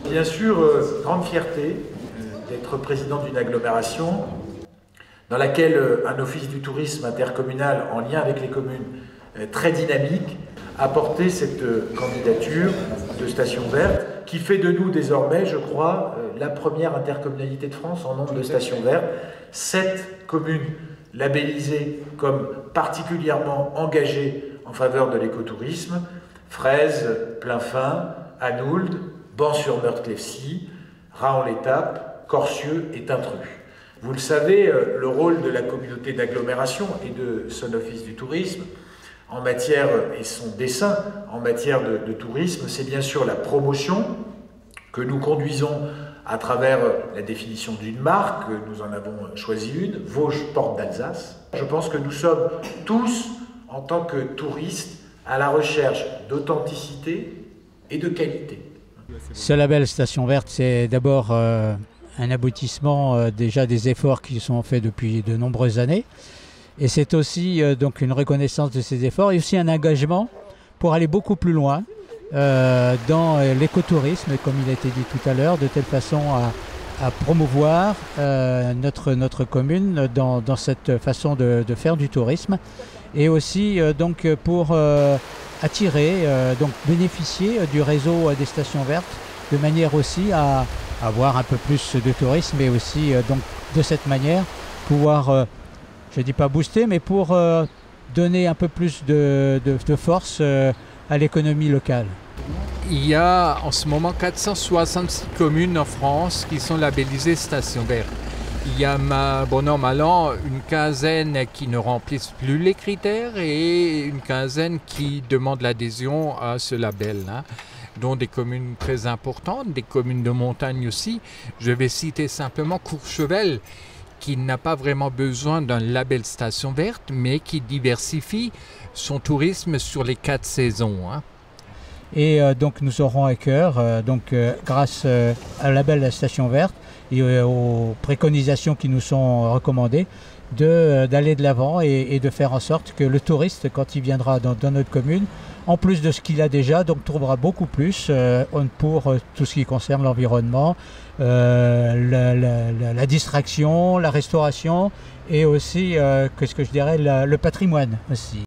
Bien sûr, grande fierté d'être président d'une agglomération dans laquelle un office du tourisme intercommunal en lien avec les communes très dynamique a porté cette candidature de station verte qui fait de nous désormais, je crois, la première intercommunalité de France en nombre de stations vertes. 7 communes labellisées comme particulièrement engagées en faveur de l'écotourisme: Fraise, Plainfin, Anould, Ban-sur-Meurthe-Clefcy, Raon-l'Étape, Corcieux et Tintru. Vous le savez, le rôle de la communauté d'agglomération et de son office du tourisme en matière, et son dessein en matière de tourisme, c'est bien sûr la promotion que nous conduisons à travers la définition d'une marque. Nous en avons choisi une, Vosges Porte d'Alsace. Je pense que nous sommes tous, en tant que touristes, à la recherche d'authenticité et de qualité. Ce label Station Verte, c'est d'abord un aboutissement déjà des efforts qui sont faits depuis de nombreuses années. Et c'est aussi donc une reconnaissance de ces efforts et aussi un engagement pour aller beaucoup plus loin dans l'écotourisme, comme il a été dit tout à l'heure, de telle façon à promouvoir notre commune dans cette façon de faire du tourisme, et aussi donc pour attirer, donc bénéficier du réseau des stations vertes, de manière aussi à avoir un peu plus de tourisme, et aussi donc de cette manière pouvoir, je ne dis pas booster, mais pour donner un peu plus de force à l'économie locale. Il y a en ce moment 466 communes en France qui sont labellisées stations vertes. Il y a, bon an, mal an, une quinzaine qui ne remplissent plus les critères et une quinzaine qui demandent l'adhésion à ce label, dont des communes très importantes, des communes de montagne aussi. Je vais citer simplement Courchevel, qui n'a pas vraiment besoin d'un label station verte, mais qui diversifie son tourisme sur les 4 saisons. Et donc nous aurons à cœur, grâce à label de la station verte et aux préconisations qui nous sont recommandées, d'aller de l'avant et de faire en sorte que le touriste, quand il viendra dans notre commune, en plus de ce qu'il a déjà, donc trouvera beaucoup plus pour tout ce qui concerne l'environnement, la distraction, la restauration, et aussi, qu'est-ce que je dirais, le patrimoine aussi.